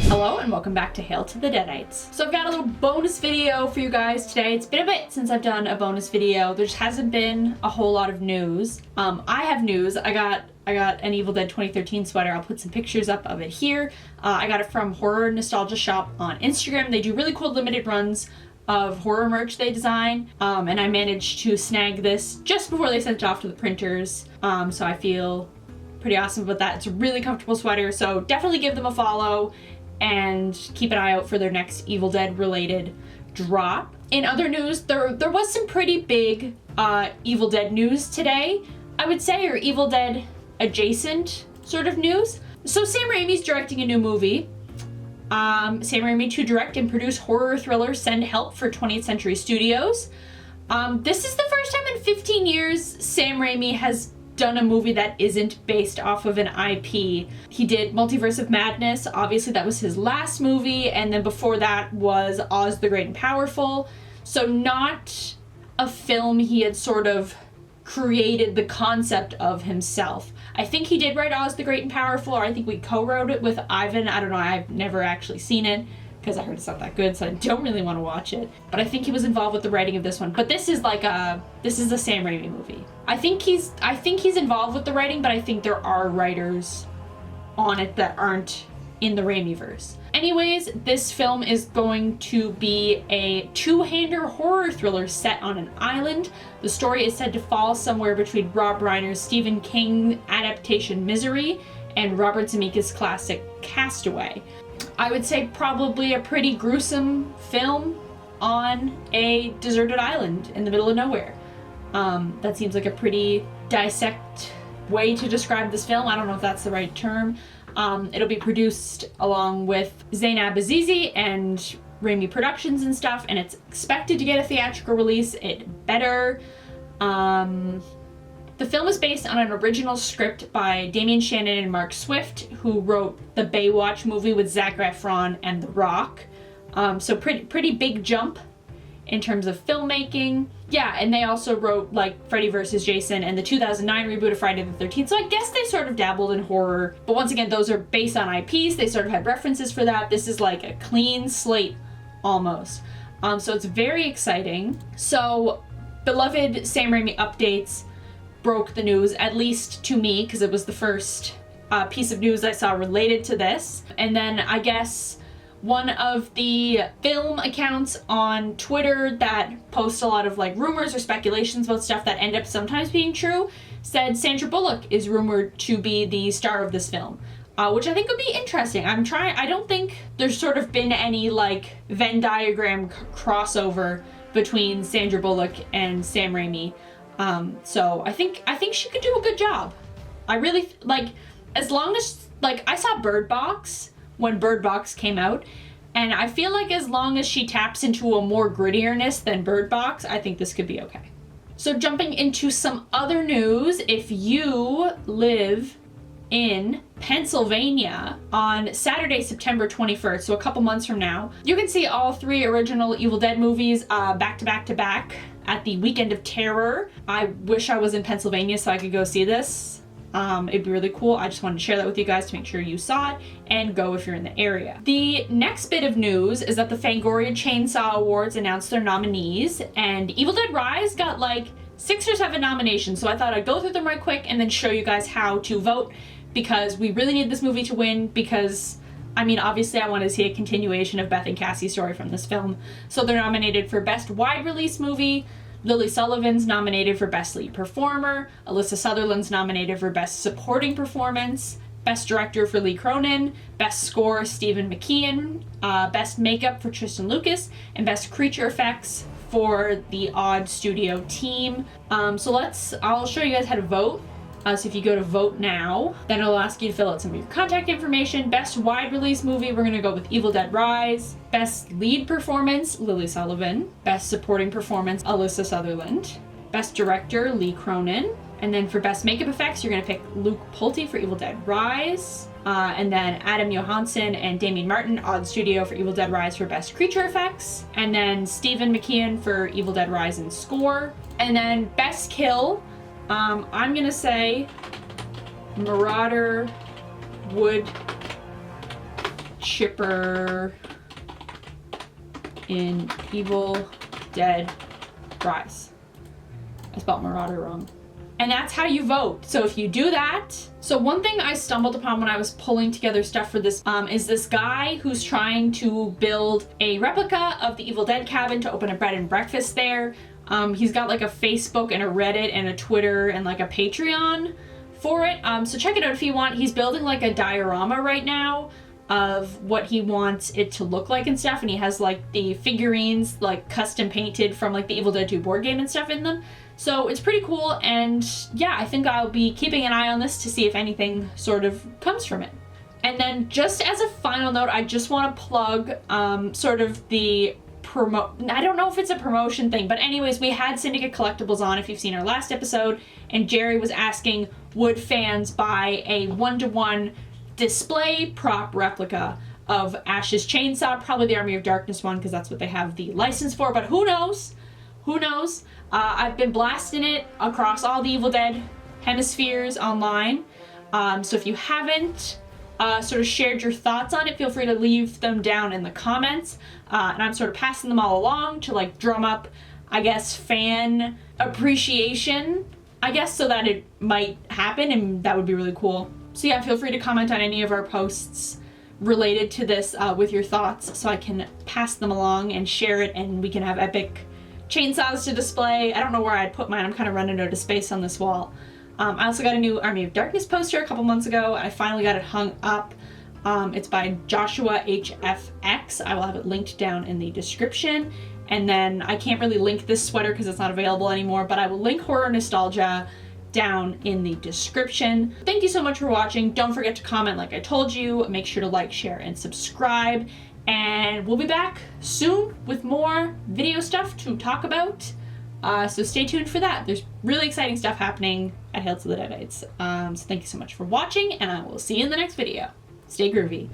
Hello and welcome back to Hail to the Deadites. So I've got a little bonus video for you guys today. It's been a bit since I've done a bonus video. There just hasn't been a whole lot of news. I have news. I got an Evil Dead 2013 sweater. I'll put some pictures up of it here. I got it from Horror Nostalgia Shop on Instagram. They do really cool limited runs of horror merch they design, and I managed to snag this just before they sent it off to the printers, so I feel pretty awesome about that. It's a really comfortable sweater, so definitely give them a follow and keep an eye out for their next Evil Dead related drop. In other news, there was some pretty big Evil Dead news today, I would say, or Evil Dead adjacent sort of news. So Sam Raimi's directing a new movie. Sam Raimi to direct and produce horror thriller Send Help for 20th Century Studios. This is the first time in 15 years Sam Raimi has done a movie that isn't based off of an IP. He did Multiverse of Madness, obviously that was his last movie, and then before that was Oz the Great and Powerful. So not a film he had sort of created the concept of himself. I think he did write Oz the Great and Powerful, or I think we co-wrote it with Ivan. I don't know, I've never actually seen it because I heard it's not that good, so I don't really want to watch it. But I think he was involved with the writing of this one. But this is a Sam Raimi movie. I think he's involved with the writing, but I think there are writers on it that aren't in the Raimiverse. Anyways, this film is going to be a two-hander horror thriller set on an island. The story is said to fall somewhere between Rob Reiner's Stephen King adaptation Misery and Robert Zemeckis' classic Castaway. I would say probably a pretty gruesome film on a deserted island in the middle of nowhere. That seems like a pretty dissect way to describe this film. I don't know if that's the right term. It'll be produced along with Zainab Azizi and Raimi Productions and stuff, and it's expected to get a theatrical release. It better. The film is based on an original script by Damien Shannon and Mark Swift, who wrote the Baywatch movie with Zac Efron and The Rock. So pretty big jump in terms of filmmaking. Yeah, and they also wrote like Freddy vs. Jason and the 2009 reboot of Friday the 13th. So I guess they sort of dabbled in horror. But once again, those are based on IPs. They sort of had references for that. This is like a clean slate almost. So it's very exciting. So beloved Sam Raimi updates broke the news, at least to me, because it was the first piece of news I saw related to this. And then I guess one of the film accounts on Twitter that post a lot of like rumors or speculations about stuff that end up sometimes being true said Sandra Bullock is rumored to be the star of this film, which I think would be interesting. I don't think there's sort of been any like Venn diagram crossover between Sandra Bullock and Sam Raimi. So I think she could do a good job. I really like, as long as like I saw Bird Box when Bird Box came out, and I feel like as long as she taps into a more grittierness than Bird Box, I think this could be okay. So jumping into some other news, if you live in Pennsylvania on Saturday, September 21st, so a couple months from now, you can see all three original Evil Dead movies back to back to back at the Weekend of Terror. I wish I was in Pennsylvania so I could go see this. It'd be really cool. I just wanted to share that with you guys to make sure you saw it and go if you're in the area. The next bit of news is that the Fangoria Chainsaw Awards announced their nominees, and Evil Dead Rise got like 6 or 7 nominations, so I thought I'd go through them right quick and then show you guys how to vote, because we really need this movie to win, because I mean, obviously I want to see a continuation of Beth and Cassie's story from this film. So they're nominated for Best Wide Release Movie. Lily Sullivan's nominated for Best Lead Performer. Alyssa Sutherland's nominated for Best Supporting Performance. Best Director for Lee Cronin. Best Score, Stephen McKeon. Best Makeup for Tristan Lucas. And Best Creature Effects for the Odd Studio team. So I'll show you guys how to vote. So if you go to vote now, then it'll ask you to fill out some of your contact information. Best wide release movie, we're gonna go with Evil Dead Rise. Best lead performance, Lily Sullivan. Best supporting performance, Alyssa Sutherland. Best director, Lee Cronin. And then for best makeup effects, you're gonna pick Luke Pulte for Evil Dead Rise. And then Adam Johansson and Damien Martin, Odd Studio for Evil Dead Rise for best creature effects. And then Stephen McKeon for Evil Dead Rise and score. And then best kill, I'm gonna say Marauder Chipper in Evil Dead Rise. I spelled Marauder wrong. And that's how you vote. So if you do that, so one thing I stumbled upon when I was pulling together stuff for this is this guy who's trying to build a replica of the Evil Dead cabin to open a bed and breakfast there. He's got like a Facebook and a Reddit and a Twitter and like a Patreon for it. So check it out if you want. He's building like a diorama right now of what he wants it to look like and stuff, and he has like the figurines like custom painted from like the Evil Dead 2 board game and stuff in them. So it's pretty cool, and yeah, I think I'll be keeping an eye on this to see if anything sort of comes from it. And then just as a final note, I just want to plug sort of the I don't know if it's a promotion thing, but anyways, we had Syndicate Collectibles on if you've seen our last episode, and Jerry was asking, would fans buy a 1-to-1 display prop replica of Ash's chainsaw, probably the Army of Darkness one, because that's what they have the license for, but who knows? Who knows? I've been blasting it across all the Evil Dead hemispheres online, so if you haven't sort of shared your thoughts on it, feel free to leave them down in the comments, and I'm sort of passing them all along to like drum up, I guess, fan appreciation, I guess, so that it might happen, and that would be really cool. So yeah, feel free to comment on any of our posts related to this with your thoughts, so I can pass them along and share it, and we can have epic chainsaws to display. I don't know where I'd put mine. I'm kind of running out of space on this wall. I also got a new Army of Darkness poster a couple months ago. I finally got it hung up. It's by Joshua HFX. I will have it linked down in the description. And then I can't really link this sweater because it's not available anymore, but I will link Horror Nostalgia down in the description. Thank you so much for watching. Don't forget to comment like I told you. Make sure to like, share, and subscribe. And we'll be back soon with more video stuff to talk about. So stay tuned for that. There's really exciting stuff happening at Hail to the Deadites. So thank you so much for watching, and I will see you in the next video. Stay groovy.